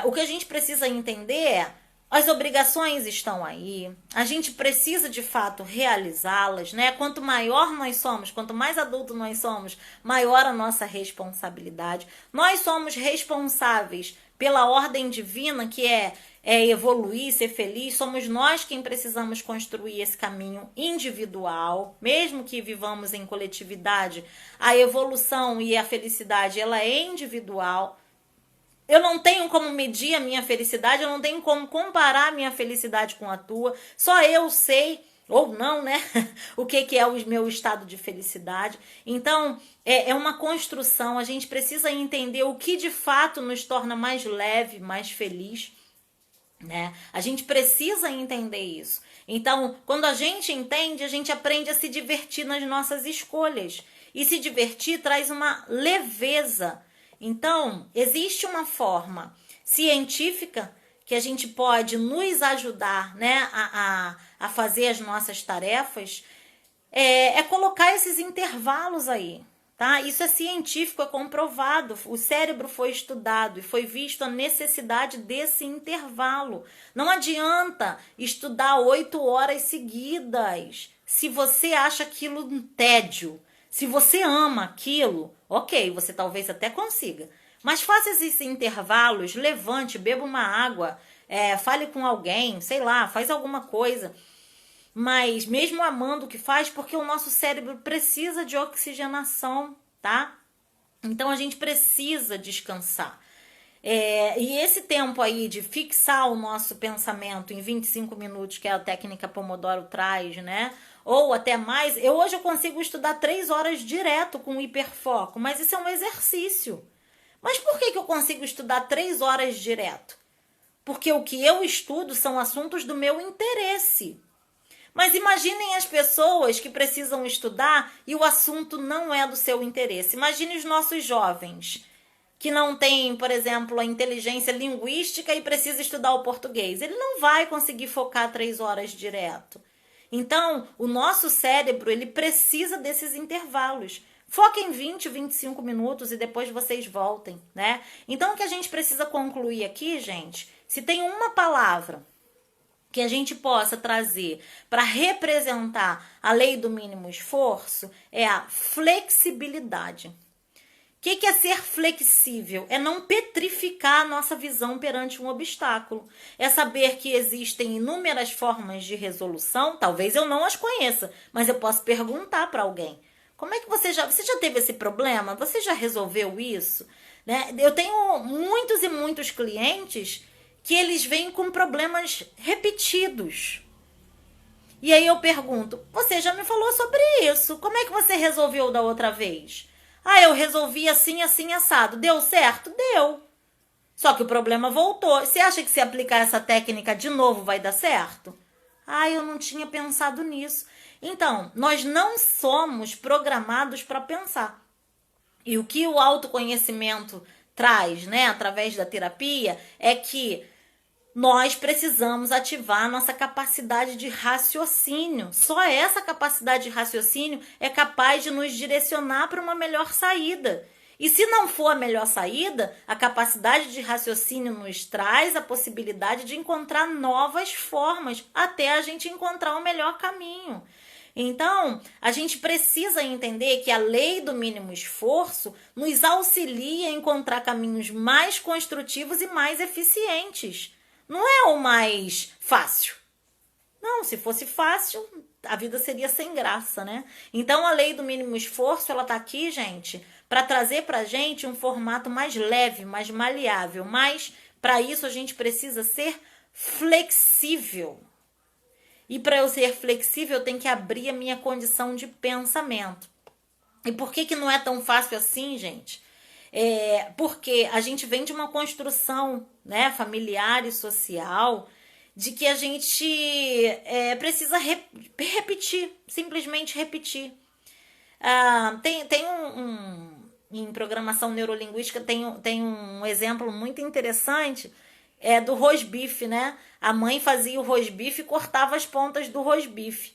o que a gente precisa entender é As obrigações estão aí, a gente precisa de fato realizá-las, né? Quanto maior nós somos, quanto mais adulto nós somos, maior a nossa responsabilidade. Nós somos responsáveis pela ordem divina, que é evoluir, ser feliz. Somos nós quem precisamos construir esse caminho individual, mesmo que vivamos em coletividade. A evolução e a felicidade, ela é individual. Eu não tenho como medir a minha felicidade, eu não tenho como comparar a minha felicidade com a tua. Só eu sei, ou não, né? O que é o meu estado de felicidade. Então, é uma construção. A gente precisa entender o que de fato nos torna mais leve, mais feliz, né? A gente precisa entender isso. Então, quando a gente entende, a gente aprende a se divertir nas nossas escolhas. E se divertir traz uma leveza. Então, existe uma forma científica que a gente pode nos ajudar, né, a fazer as nossas tarefas, é colocar esses intervalos aí, tá? Isso é científico, é comprovado. O cérebro foi estudado e foi visto a necessidade desse intervalo. Não adianta estudar 8 horas seguidas se você acha aquilo um tédio. Se você ama aquilo, ok, você talvez até consiga. Mas faça esses intervalos, levante, beba uma água, fale com alguém, sei lá, faz alguma coisa. Mas mesmo amando o que faz, porque o nosso cérebro precisa de oxigenação, tá? Então a gente precisa descansar. E esse tempo aí de fixar o nosso pensamento em 25 minutos, que é a técnica Pomodoro traz, né? Ou até mais. Hoje eu consigo estudar 3 horas direto com hiperfoco, mas isso é um exercício. Mas por que eu consigo estudar 3 horas direto? Porque o que eu estudo são assuntos do meu interesse. Mas imaginem as pessoas que precisam estudar e o assunto não é do seu interesse. Imagine os nossos jovens que não têm, por exemplo, a inteligência linguística e precisa estudar o português. Ele não vai conseguir focar 3 horas direto. Então, o nosso cérebro, ele precisa desses intervalos. Foquem em 20, 25 minutos e depois vocês voltem, né? Então, o que a gente precisa concluir aqui, gente, se tem uma palavra que a gente possa trazer para representar a lei do mínimo esforço, é a flexibilidade. O que é ser flexível? É não petrificar a nossa visão perante um obstáculo. É saber que existem inúmeras formas de resolução. Talvez eu não as conheça, mas eu posso perguntar para alguém. Como é que você já teve esse problema? Você já resolveu isso? Né? Eu tenho muitos e muitos clientes que eles vêm com problemas repetidos. E aí eu pergunto, você já me falou sobre isso. Como é que você resolveu da outra vez? Ah, eu resolvi assim, assim, assado. Deu certo? Deu. Só que o problema voltou. Você acha que se aplicar essa técnica de novo vai dar certo? Ah, eu não tinha pensado nisso. Então, nós não somos programados para pensar. E o que o autoconhecimento traz, né, através da terapia, é que nós precisamos ativar a nossa capacidade de raciocínio. Só essa capacidade de raciocínio é capaz de nos direcionar para uma melhor saída. E se não for a melhor saída, a capacidade de raciocínio nos traz a possibilidade de encontrar novas formas até a gente encontrar o melhor caminho. Então, a gente precisa entender que a lei do mínimo esforço nos auxilia a encontrar caminhos mais construtivos e mais eficientes. Não é o mais fácil. Não, se fosse fácil, a vida seria sem graça, né? Então, a lei do mínimo esforço, ela tá aqui, gente, para trazer pra gente um formato mais leve, mais maleável. Mas, para isso, a gente precisa ser flexível. E para eu ser flexível, eu tenho que abrir a minha condição de pensamento. E por que não é tão fácil assim, gente? Porque a gente vem de uma construção, né, familiar e social de que a gente precisa repetir, simplesmente repetir. Tem em programação neurolinguística tem um exemplo muito interessante do rosbife, né? A mãe fazia o rosbife e cortava as pontas do rosbife.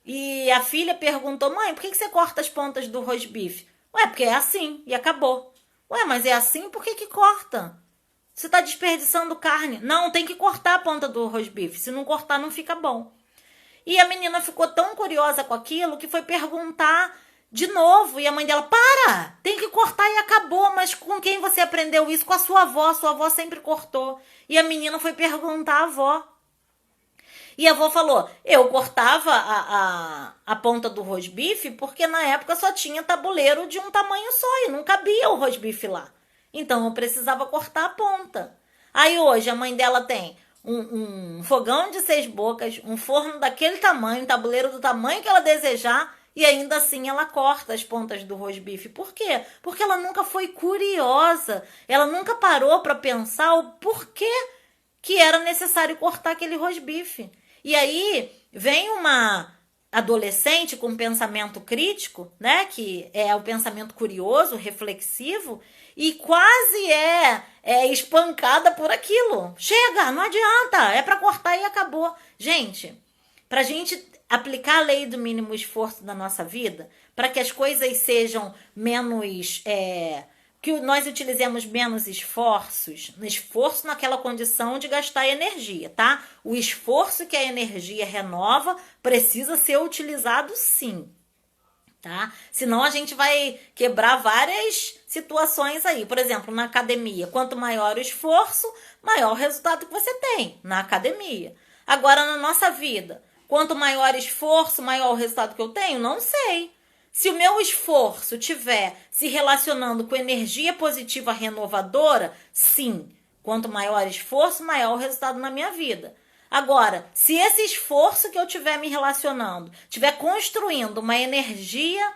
E a filha perguntou, mãe, por que você corta as pontas do rosbife? Ué, porque é assim, e acabou. Ué, mas é assim, por que corta? Você está desperdiçando carne. Não, tem que cortar a ponta do rosbife. Se não cortar, não fica bom. E a menina ficou tão curiosa com aquilo que foi perguntar de novo. E a mãe dela, para! Tem que cortar e acabou. Mas com quem você aprendeu isso? Com a sua avó. Sua avó sempre cortou. E a menina foi perguntar à avó. E a avó falou, eu cortava a ponta do rosbife porque na época só tinha tabuleiro de um tamanho só e não cabia o rosbife lá. Então eu precisava cortar a ponta. Aí hoje a mãe dela tem um fogão de 6 bocas, um forno daquele tamanho, um tabuleiro do tamanho que ela desejar e ainda assim ela corta as pontas do rosbife. Por quê? Porque ela nunca foi curiosa, ela nunca parou para pensar o porquê que era necessário cortar aquele rosbife. E aí vem uma adolescente com pensamento crítico, né, que é o pensamento curioso, reflexivo, e quase é espancada por aquilo. Chega, não adianta, é para cortar e acabou. Gente, para a gente aplicar a lei do mínimo esforço na nossa vida, para que as coisas sejam menos... que nós utilizemos menos esforço naquela condição de gastar energia, tá? O esforço que a energia renova precisa ser utilizado sim, tá? Senão a gente vai quebrar várias situações aí. Por exemplo, na academia, quanto maior o esforço, maior o resultado que você tem na academia. Agora, na nossa vida, quanto maior esforço, maior o resultado que eu tenho? Não sei. Se o meu esforço estiver se relacionando com energia positiva renovadora, sim. Quanto maior esforço, maior o resultado na minha vida. Agora, se esse esforço que eu estiver me relacionando, estiver construindo uma energia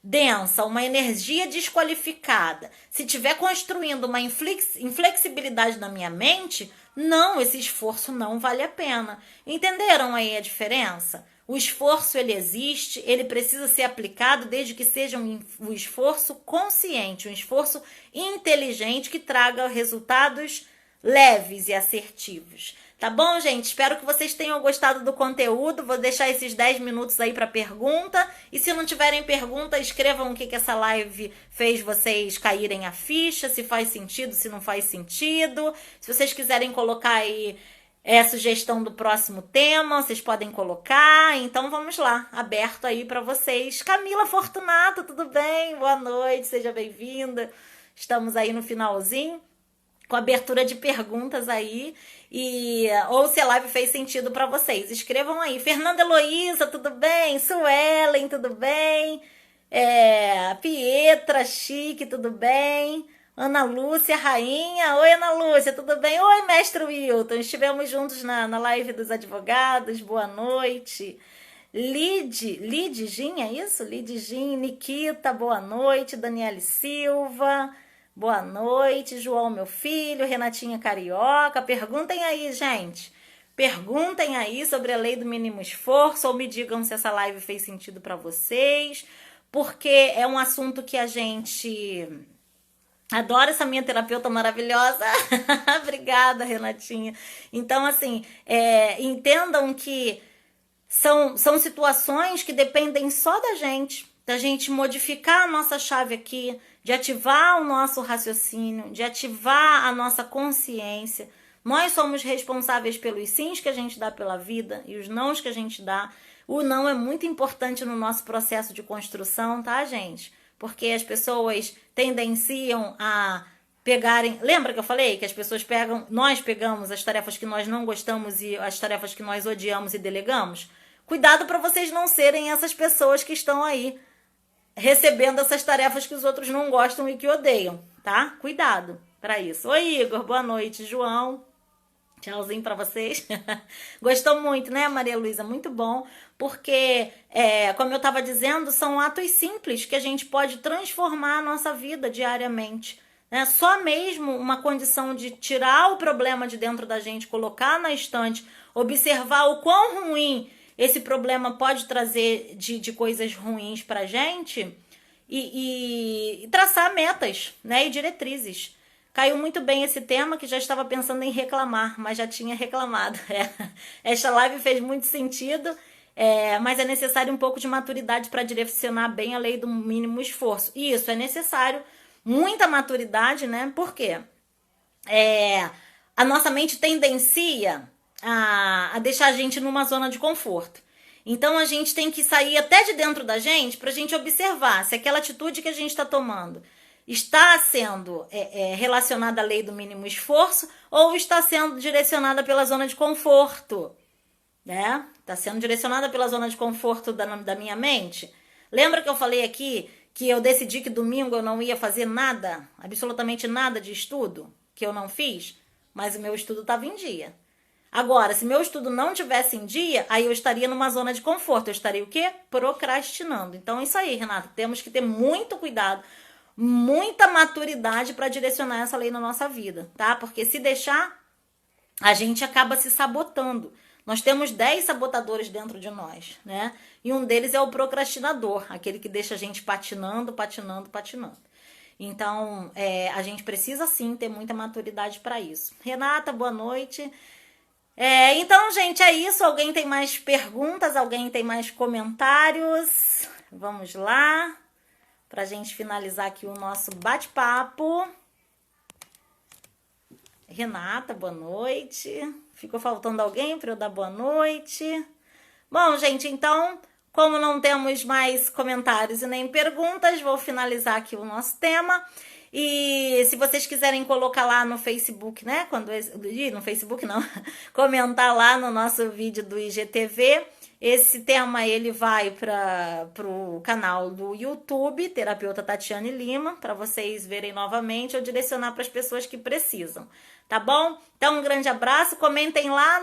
densa, uma energia desqualificada, se estiver construindo uma inflexibilidade na minha mente, não, esse esforço não vale a pena. Entenderam aí a diferença? O esforço, ele existe, ele precisa ser aplicado desde que seja um esforço consciente, um esforço inteligente que traga resultados leves e assertivos. Tá bom, gente? Espero que vocês tenham gostado do conteúdo. Vou deixar esses 10 minutos aí para pergunta. E se não tiverem pergunta, escrevam o que essa live fez vocês caírem a ficha, se faz sentido, se não faz sentido. Se vocês quiserem colocar aí sugestão do próximo tema, vocês podem colocar. Então vamos lá, aberto aí para vocês. Camila Fortunato, tudo bem? Boa noite, seja bem-vinda. Estamos aí no finalzinho, com abertura de perguntas aí, ou se a live fez sentido para vocês. Escrevam aí. Fernanda Heloísa, tudo bem? Suelen, tudo bem? Pietra Chique, tudo bem? Ana Lúcia, rainha. Oi, Ana Lúcia, tudo bem? Oi, mestre Wilton. Estivemos juntos na live dos advogados. Boa noite. Lid Gin, é isso? Lid Gin, Nikita, boa noite. Daniele Silva, boa noite. João, meu filho. Renatinha Carioca. Perguntem aí, gente. Perguntem aí sobre a lei do mínimo esforço ou me digam se essa live fez sentido para vocês, porque é um assunto que a gente... Adoro essa minha terapeuta maravilhosa. Obrigada, Renatinha. Então, assim, entendam que são situações que dependem só da gente modificar a nossa chave aqui, de ativar o nosso raciocínio, de ativar a nossa consciência. Nós somos responsáveis pelos sims que a gente dá pela vida e os nãos que a gente dá. O não é muito importante no nosso processo de construção, tá, gente? Porque as pessoas tendenciam a pegarem... Lembra que eu falei que as pessoas nós pegamos as tarefas que nós não gostamos e as tarefas que nós odiamos e delegamos? Cuidado para vocês não serem essas pessoas que estão aí recebendo essas tarefas que os outros não gostam e que odeiam, tá? Cuidado para isso. Oi, Igor, boa noite. João, tchauzinho para vocês. Gostou muito, né, Maria Luísa? Muito bom, porque, como eu estava dizendo, são atos simples que a gente pode transformar a nossa vida diariamente. Né? Só mesmo uma condição de tirar o problema de dentro da gente, colocar na estante, observar o quão ruim esse problema pode trazer de coisas ruins para a gente e traçar metas, né, e diretrizes. Caiu muito bem esse tema, que já estava pensando em reclamar, mas já tinha reclamado. Esta live fez muito sentido, mas é necessário um pouco de maturidade para direcionar bem a lei do mínimo esforço. E isso é necessário, muita maturidade, né? Por quê? a nossa mente tendencia a deixar a gente numa zona de conforto. Então a gente tem que sair até de dentro da gente para a gente observar se aquela atitude que a gente está tomando está sendo relacionada à lei do mínimo esforço ou está sendo direcionada pela zona de conforto, né? Está sendo direcionada pela zona de conforto da minha mente. Lembra que eu falei aqui que eu decidi que domingo eu não ia fazer nada, absolutamente nada de estudo, que eu não fiz, mas o meu estudo estava em dia. Agora, se meu estudo não tivesse em dia, aí eu estaria numa zona de conforto. Eu estaria o quê? Procrastinando. Então é isso aí, Renata. Temos que ter muito cuidado, muita maturidade para direcionar essa lei na nossa vida, tá? Porque se deixar, a gente acaba se sabotando. Nós temos 10 sabotadores dentro de nós, né? E um deles é o procrastinador, aquele que deixa a gente patinando, patinando, patinando. Então, a gente precisa sim ter muita maturidade para isso. Renata, boa noite. Então, gente, é isso. Alguém tem mais perguntas? Alguém tem mais comentários? Vamos lá, pra gente finalizar aqui o nosso bate-papo. Renata, boa noite. Ficou faltando alguém para eu dar boa noite? Bom, gente, então, como não temos mais comentários e nem perguntas, vou finalizar aqui o nosso tema. E se vocês quiserem colocar lá no Facebook, né? No Facebook não, comentar lá no nosso vídeo do IGTV. Esse tema ele vai para o canal do YouTube, Terapeuta Tatiane Lima, para vocês verem novamente ou direcionar para as pessoas que precisam, tá bom? Então, um grande abraço, comentem lá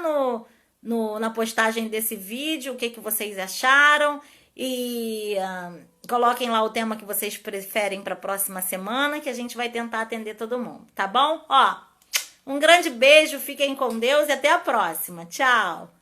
na postagem desse vídeo o que vocês acharam e coloquem lá o tema que vocês preferem para a próxima semana, que a gente vai tentar atender todo mundo, tá bom? Ó, um grande beijo, fiquem com Deus e até a próxima. Tchau!